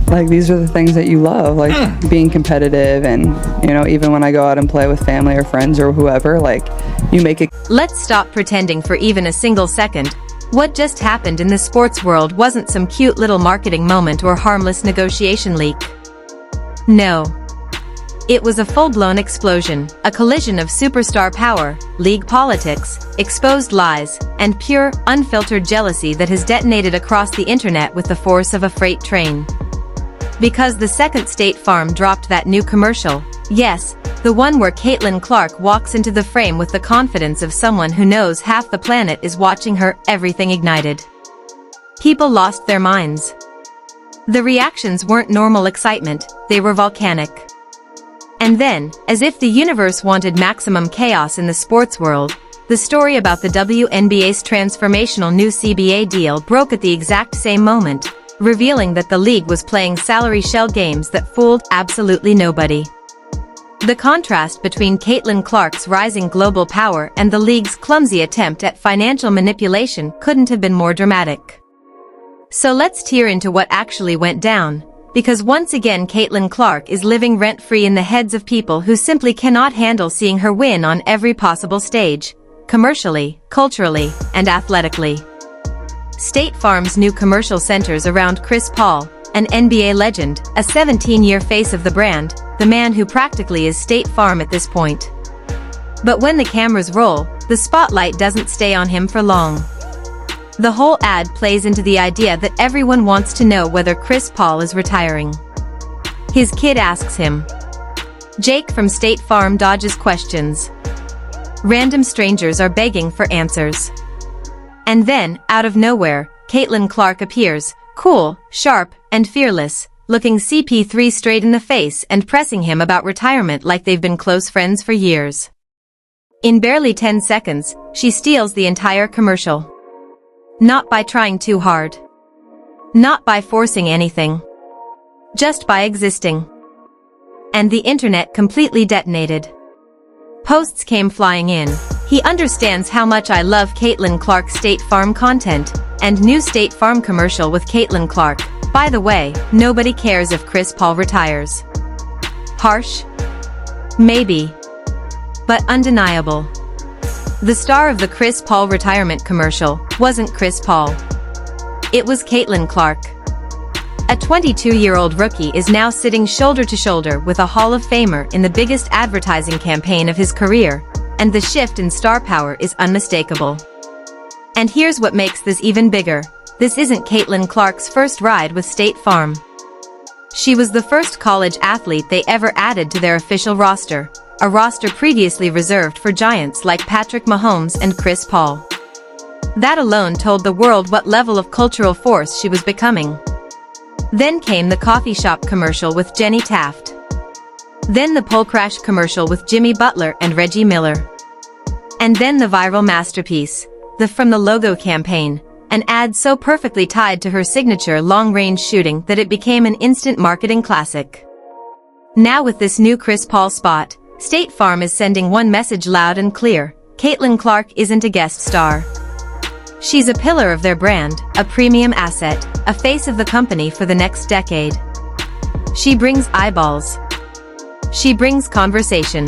like, these are the things that you love, like being competitive, and, you know, even when I go out and play with family or friends or whoever, like, you make it. Let's stop pretending for even a single second. What just happened in the sports world wasn't some cute little marketing moment or harmless negotiation leak. No. It was a full-blown explosion, a collision of superstar power, league politics, exposed lies, and pure, unfiltered jealousy that has detonated across the internet with the force of a freight train. Because the second State Farm dropped that new commercial, yes, the one where Caitlin Clark walks into the frame with the confidence of someone who knows half the planet is watching her, everything ignited. People lost their minds. The reactions weren't normal excitement, they were volcanic. And then, as if the universe wanted maximum chaos in the sports world, the story about the WNBA's transformational new CBA deal broke at the exact same moment, revealing that the league was playing salary shell games that fooled absolutely nobody. The contrast between Caitlin Clark's rising global power and the league's clumsy attempt at financial manipulation couldn't have been more dramatic. So let's tear into what actually went down, because once again Caitlin Clark is living rent-free in the heads of people who simply cannot handle seeing her win on every possible stage, commercially, culturally, and athletically. State Farm's new commercial centers around Chris Paul, an NBA legend, a 17-year face of the brand, the man who practically is State Farm at this point. But when the cameras roll, the spotlight doesn't stay on him for long. The whole ad plays into the idea that everyone wants to know whether Chris Paul is retiring. His kid asks him. Jake from State Farm dodges questions. Random strangers are begging for answers. And then, out of nowhere, Caitlin Clark appears, cool, sharp, and fearless, looking CP3 straight in the face and pressing him about retirement like they've been close friends for years. In barely 10 seconds, she steals the entire commercial. Not by trying too hard. Not by forcing anything. Just by existing. And the internet completely detonated. Posts came flying in. He understands how much I love Caitlin Clark's State Farm content, and new State Farm commercial with Caitlin Clark. By the way, nobody cares if Chris Paul retires. Harsh? Maybe. But undeniable. The star of the Chris Paul retirement commercial wasn't Chris Paul. It was Caitlin Clark. A 22-year-old rookie is now sitting shoulder to shoulder with a Hall of Famer in the biggest advertising campaign of his career, and the shift in star power is unmistakable. And here's what makes this even bigger. This isn't Caitlin Clark's first ride with State Farm. She was the first college athlete they ever added to their official roster, a roster previously reserved for giants like Patrick Mahomes and Chris Paul. That alone told the world what level of cultural force she was becoming. Then came the coffee shop commercial with Jenny Taft. Then the pole crash commercial with Jimmy Butler and Reggie Miller. And then the viral masterpiece, the From the Logo campaign, an ad so perfectly tied to her signature long-range shooting that it became an instant marketing classic. Now with this new Chris Paul spot, State Farm is sending one message loud and clear: Caitlin Clark isn't a guest star. She's a pillar of their brand, a premium asset, a face of the company for the next decade. She brings eyeballs. She brings conversation.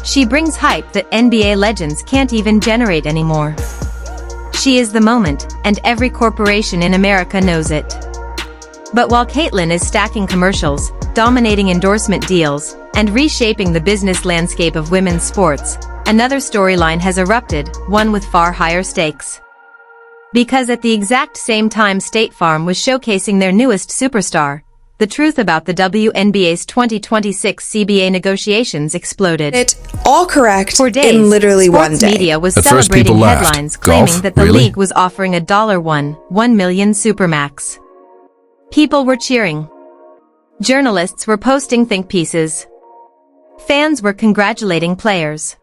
She brings hype that NBA legends can't even generate anymore. She is the moment, and every corporation in America knows it. But while Caitlin is stacking commercials, dominating endorsement deals, and reshaping the business landscape of women's sports, another storyline has erupted, one with far higher stakes. Because at the exact same time State Farm was showcasing their newest superstar, the truth about the WNBA's 2026 CBA negotiations exploded. It all correct For days, in literally one sports day. media was At first celebrating people laughed. headlines Golf? claiming that the Really? league was offering a $1 million supermax. People were cheering. Journalists were posting think pieces. Fans were congratulating players.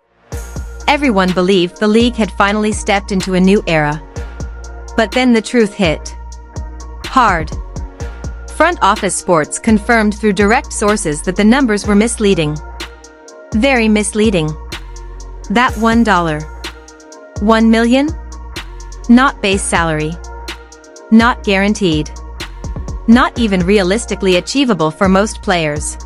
Everyone believed the league had finally stepped into a new era. But then the truth hit. Hard. Front office sports confirmed through direct sources that the numbers were misleading. Very misleading. That $1. $1 million? Not base salary. Not guaranteed. not even realistically achievable for most players.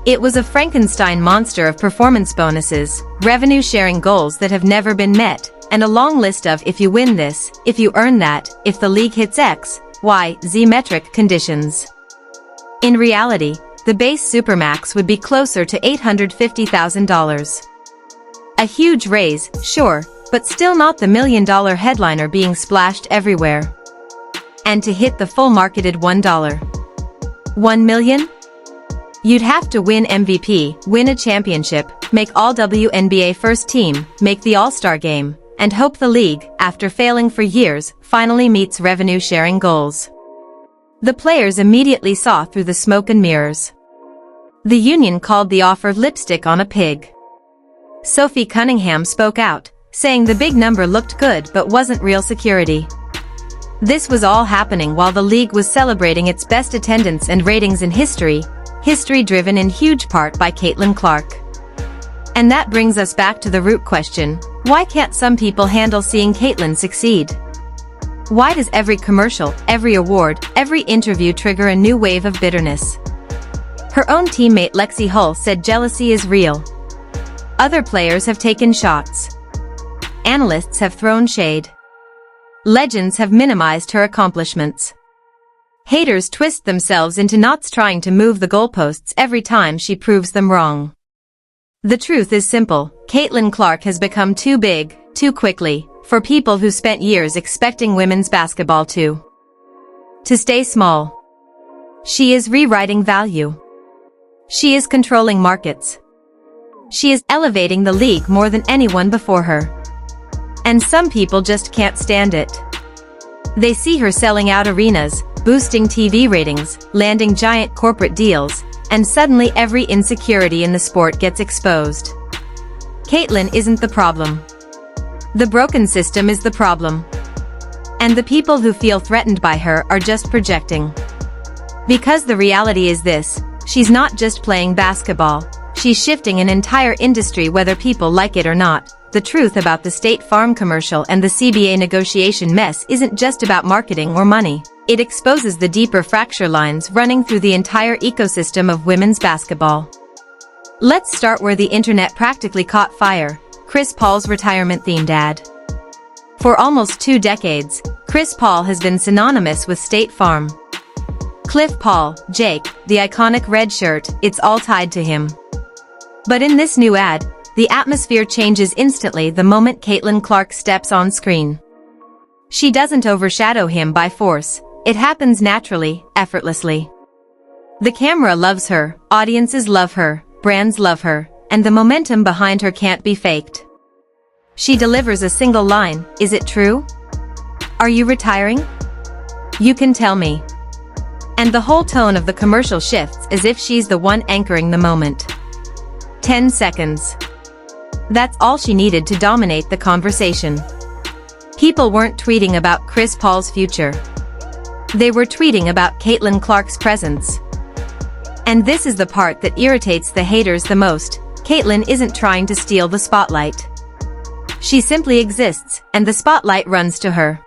It was a Frankenstein monster of performance bonuses, revenue-sharing goals that have never been met, and a long list of if you win this, if you earn that, if the league hits X, Y, Z metric conditions. In reality, the base supermax would be closer to $850,000. A huge raise, sure, but still not the million-dollar headliner being splashed everywhere. And to hit the full marketed $1. $1 million? You'd have to win MVP, win a championship, make all WNBA first team, make the All-Star game, and hope the league, after failing for years, finally meets revenue-sharing goals. The players immediately saw through the smoke and mirrors. The union called the offer lipstick on a pig. Sophie Cunningham spoke out, saying the big number looked good but wasn't real security. This was all happening while the league was celebrating its best attendance and ratings in history driven in huge part by Caitlin Clark. And that brings us back to the root question: why can't some people handle seeing Caitlin succeed? Why does every commercial, every award, every interview trigger a new wave of bitterness? Her own teammate Lexi Hull said jealousy is real. Other players have taken shots. Analysts have thrown shade. Legends have minimized her accomplishments. Haters twist themselves into knots trying to move the goalposts every time she proves them wrong. The truth is simple: Caitlin Clark has become too big, too quickly, for people who spent years expecting women's basketball to stay small. She is rewriting value. She is controlling markets. She is elevating the league more than anyone before her. And some people just can't stand it. They see her selling out arenas, boosting TV ratings, landing giant corporate deals, and suddenly every insecurity in the sport gets exposed. Caitlin isn't the problem. The broken system is the problem. And the people who feel threatened by her are just projecting. Because the reality is this: she's not just playing basketball, she's shifting an entire industry whether people like it or not. The truth about the State Farm commercial and the CBA negotiation mess isn't just about marketing or money. It exposes the deeper fracture lines running through the entire ecosystem of women's basketball. Let's start where the internet practically caught fire: Chris Paul's retirement-themed ad. For almost 2 decades, Chris Paul has been synonymous with State Farm. Cliff Paul, Jake, the iconic red shirt, it's all tied to him. But in this new ad, the atmosphere changes instantly the moment Caitlin Clark steps on screen. She doesn't overshadow him by force. It happens naturally, effortlessly. The camera loves her, audiences love her, brands love her, and the momentum behind her can't be faked. She delivers a single line: "Is it true? Are you retiring? You can tell me." And the whole tone of the commercial shifts as if she's the one anchoring the moment. 10 seconds. That's all she needed to dominate the conversation. People weren't tweeting about Chris Paul's future. They were tweeting about Caitlin Clark's presence. And this is the part that irritates the haters the most: Caitlin isn't trying to steal the spotlight. She simply exists, and the spotlight runs to her.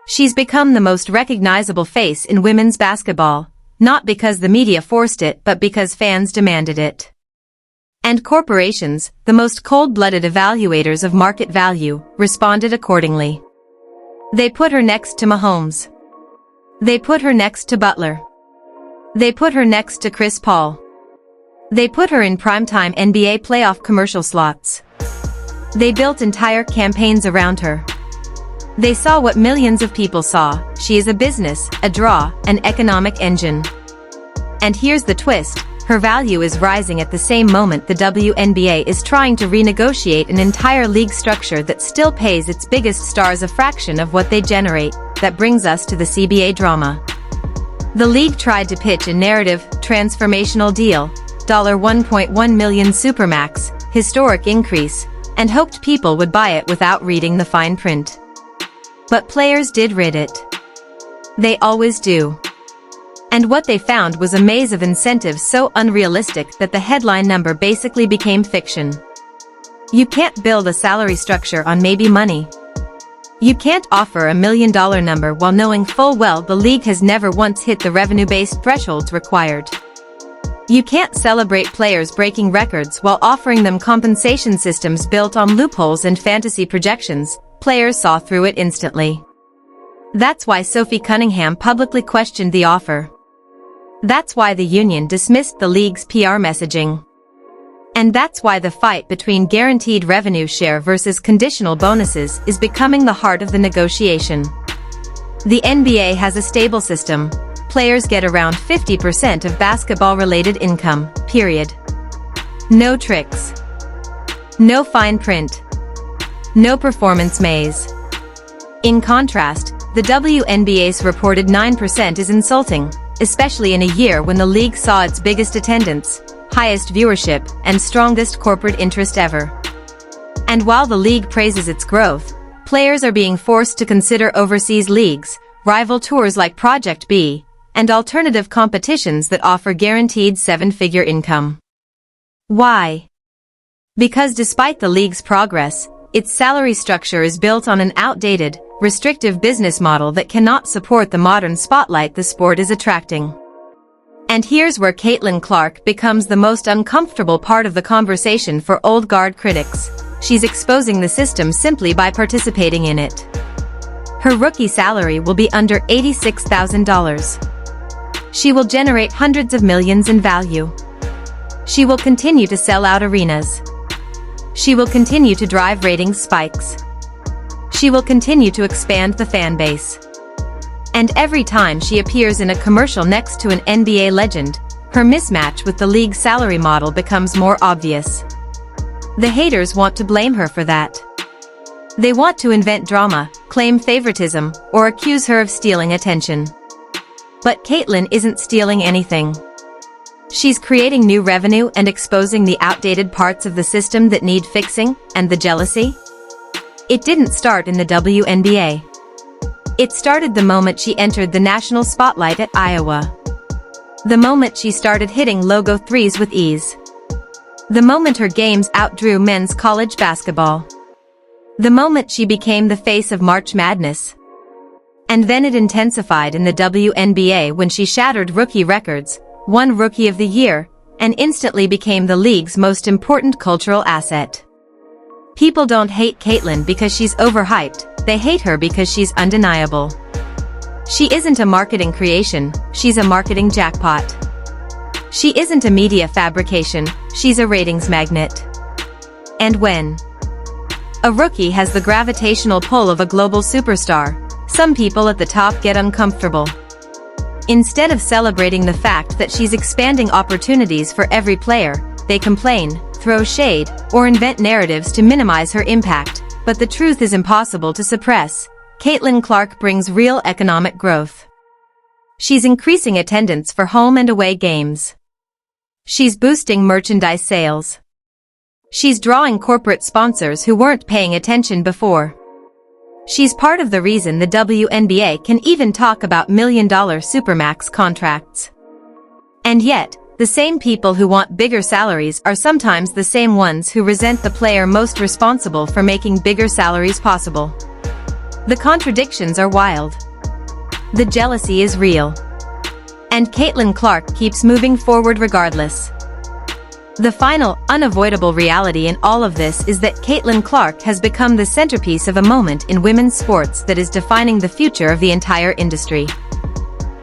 She's become the most recognizable face in women's basketball, not because the media forced it but because fans demanded it. And corporations, the most cold-blooded evaluators of market value, responded accordingly. They put her next to Mahomes. They put her next to Butler. They put her next to Chris Paul. They put her in primetime NBA playoff commercial slots. They built entire campaigns around her. They saw what millions of people saw: she is a business, a draw, an economic engine. And here's the twist: her value is rising at the same moment the WNBA is trying to renegotiate an entire league structure that still pays its biggest stars a fraction of what they generate. That brings us to the CBA drama. The league tried to pitch a narrative, transformational deal, $1.1 million supermax, historic increase, and hoped people would buy it without reading the fine print. But players did read it. They always do. And what they found was a maze of incentives so unrealistic that the headline number basically became fiction. You can't build a salary structure on maybe money. You can't offer a $1 million number while knowing full well the league has never once hit the revenue-based thresholds required. You can't celebrate players breaking records while offering them compensation systems built on loopholes and fantasy projections. Players saw through it instantly. That's why Sophie Cunningham publicly questioned the offer. That's why the union dismissed the league's PR messaging. And that's why the fight between guaranteed revenue share versus conditional bonuses is becoming the heart of the negotiation. The NBA has a stable system. Players get around 50% of basketball-related income, period. No tricks. No fine print. No performance maze. In contrast, the WNBA's reported 9% is insulting, especially in a year when the league saw its biggest attendance, highest viewership, and strongest corporate interest ever. And while the league praises its growth, players are being forced to consider overseas leagues, rival tours like Project B, and alternative competitions that offer guaranteed seven-figure income. Why? Because despite the league's progress, its salary structure is built on an outdated, restrictive business model that cannot support the modern spotlight the sport is attracting. And here's where Caitlin Clark becomes the most uncomfortable part of the conversation for old guard critics. She's exposing the system simply by participating in it. Her rookie salary will be under $86,000. She will generate hundreds of millions in value. She will continue to sell out arenas. She will continue to drive ratings spikes. She will continue to expand the fan base. And every time she appears in a commercial next to an NBA legend, her mismatch with the league's salary model becomes more obvious. The haters want to blame her for that. They want to invent drama, claim favoritism, or accuse her of stealing attention. But Caitlin isn't stealing anything. She's creating new revenue and exposing the outdated parts of the system that need fixing, and the jealousy. It didn't start in the WNBA. It started the moment she entered the national spotlight at Iowa. The moment she started hitting logo threes with ease. The moment her games outdrew men's college basketball. The moment she became the face of March Madness. And then it intensified in the WNBA when she shattered rookie records, won Rookie of the Year, and instantly became the league's most important cultural asset. People don't hate Caitlin because she's overhyped, they hate her because she's undeniable. She isn't a marketing creation, she's a marketing jackpot. She isn't a media fabrication, she's a ratings magnet. And when a rookie has the gravitational pull of a global superstar, some people at the top get uncomfortable. Instead of celebrating the fact that she's expanding opportunities for every player, they complain, throw shade, or invent narratives to minimize her impact. But the truth is impossible to suppress. Caitlin Clark brings real economic growth. She's increasing attendance for home and away games. She's boosting merchandise sales. She's drawing corporate sponsors who weren't paying attention before. She's part of the reason the WNBA can even talk about $1 million supermax contracts. And yet, the same people who want bigger salaries are sometimes the same ones who resent the player most responsible for making bigger salaries possible. The contradictions are wild. The jealousy is real. And Caitlin Clark keeps moving forward regardless. The final, unavoidable reality in all of this is that Caitlin Clark has become the centerpiece of a moment in women's sports that is defining the future of the entire industry.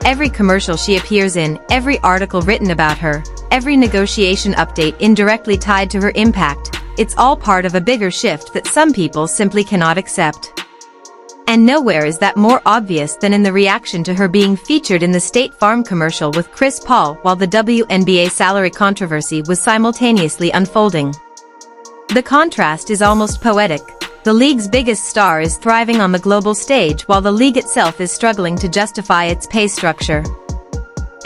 Every commercial she appears in, every article written about her, every negotiation update indirectly tied to her impact, it's all part of a bigger shift that some people simply cannot accept. And nowhere is that more obvious than in the reaction to her being featured in the State Farm commercial with Chris Paul while the WNBA salary controversy was simultaneously unfolding. The contrast is almost poetic. The league's biggest star is thriving on the global stage while the league itself is struggling to justify its pay structure.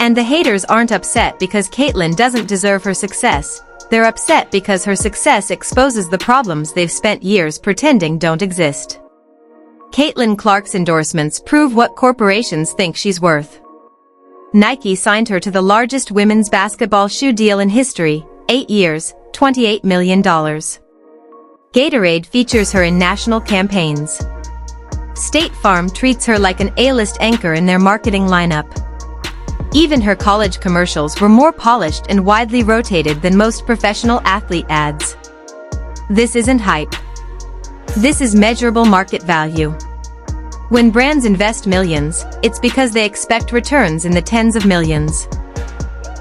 And the haters aren't upset because Caitlin doesn't deserve her success. They're upset because her success exposes the problems they've spent years pretending don't exist. Caitlin Clark's endorsements prove what corporations think she's worth. Nike signed her to the largest women's basketball shoe deal in history, 8 years, $28 million. Gatorade features her in national campaigns. State Farm treats her like an A-list anchor in their marketing lineup. Even her college commercials were more polished and widely rotated than most professional athlete ads. This isn't hype. This is measurable market value. When brands invest millions, it's because they expect returns in the tens of millions.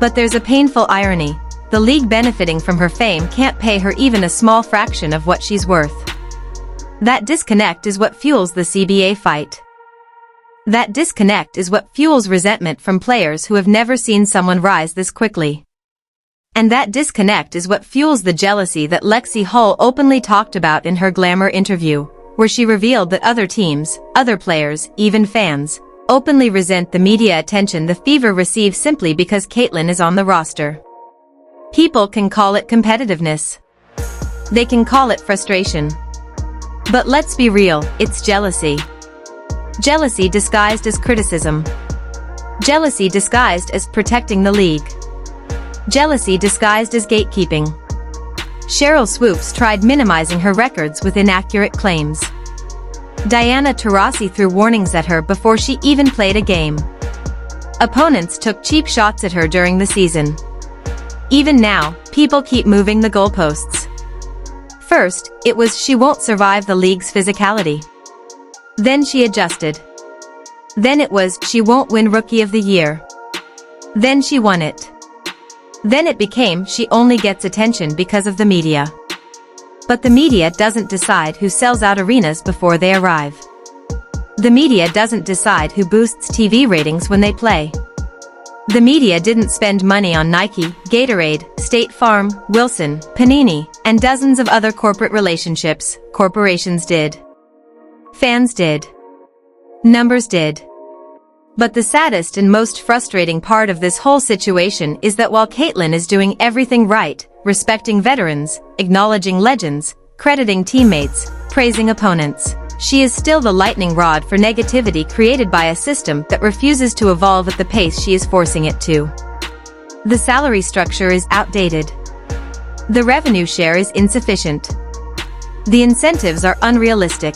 But there's a painful irony. The league benefiting from her fame can't pay her even a small fraction of what she's worth. That disconnect is what fuels the CBA fight. That disconnect is what fuels resentment from players who have never seen someone rise this quickly. And that disconnect is what fuels the jealousy that Lexi Hull openly talked about in her Glamour interview, where she revealed that other teams, other players, even fans, openly resent the media attention the Fever receives simply because Caitlyn is on the roster. People can call it competitiveness. They can call it frustration. But let's be real, it's jealousy. Jealousy disguised as criticism. Jealousy disguised as protecting the league. Jealousy disguised as gatekeeping. Cheryl Swoops tried minimizing her records with inaccurate claims. Diana Taurasi threw warnings at her before she even played a game. Opponents took cheap shots at her during the season. Even now, people keep moving the goalposts. First, it was she won't survive the league's physicality. Then she adjusted. Then it was she won't win Rookie of the Year. Then she won it. Then it became she only gets attention because of the media. But the media doesn't decide who sells out arenas before they arrive. The media doesn't decide who boosts TV ratings when they play. The media didn't spend money on Nike, Gatorade, State Farm, Wilson, Panini, and dozens of other corporate relationships. Corporations did. Fans did. Numbers did. But the saddest and most frustrating part of this whole situation is that while Caitlyn is doing everything right, respecting veterans, acknowledging legends, crediting teammates, praising opponents, she is still the lightning rod for negativity created by a system that refuses to evolve at the pace she is forcing it to. The salary structure is outdated. The revenue share is insufficient. The incentives are unrealistic.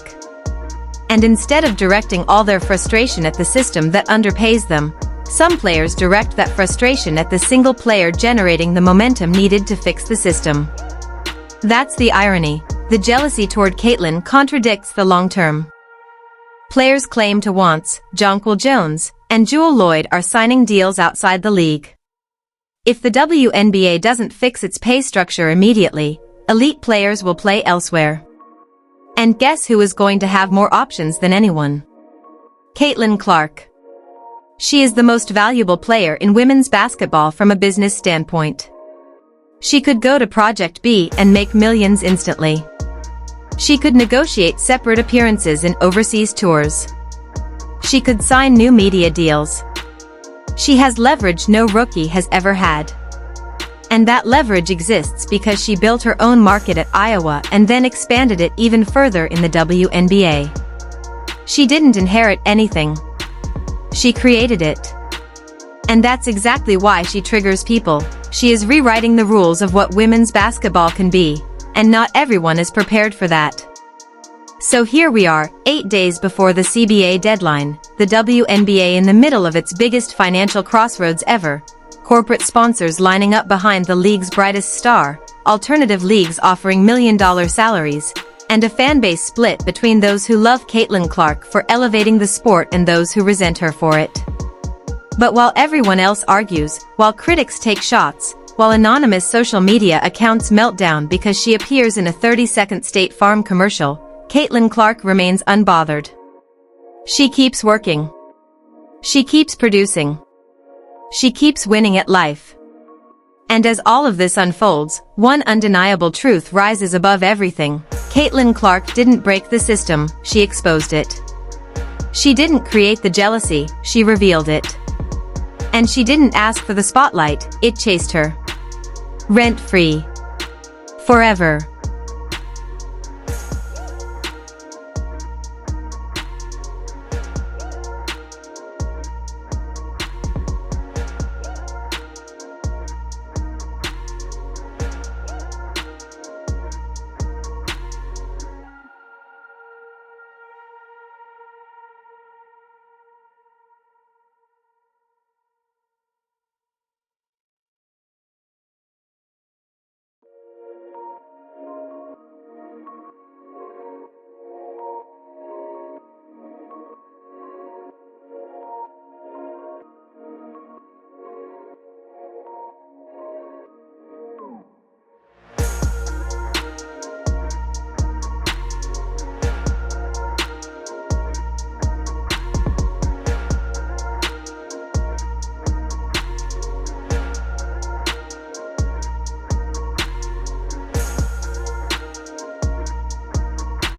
And instead of directing all their frustration at the system that underpays them, some players direct that frustration at the single player generating the momentum needed to fix the system. That's the irony. The jealousy toward Caitlyn contradicts the long term. Players claim to wants, Jonquil Jones, and Jewel Lloyd are signing deals outside the league. If the WNBA doesn't fix its pay structure immediately, elite players will play elsewhere. And guess who is going to have more options than anyone? Caitlyn Clark. She is the most valuable player in women's basketball from a business standpoint. She could go to Project B and make millions instantly. She could negotiate separate appearances in overseas tours. She could sign new media deals. She has leverage no rookie has ever had. And that leverage exists because she built her own market at Iowa and then expanded it even further in the WNBA. She didn't inherit anything. She created it. And that's exactly why she triggers people. She is rewriting the rules of what women's basketball can be, and not everyone is prepared for that. So here we are, 8 days before the CBA deadline, the WNBA in the middle of its biggest financial crossroads ever, corporate sponsors lining up behind the league's brightest star, alternative leagues offering million-dollar salaries, and a fanbase split between those who love Caitlyn Clark for elevating the sport and those who resent her for it. But while everyone else argues, while critics take shots, while anonymous social media accounts melt down because she appears in a 30-second State Farm commercial, Caitlyn Clark remains unbothered. She keeps working. She keeps producing. She keeps winning at life. And as all of this unfolds, one undeniable truth rises above everything. Caitlyn Clark didn't break the system, she exposed it. She didn't create the jealousy, she revealed it. And she didn't ask for the spotlight, it chased her. Rent-free. Forever.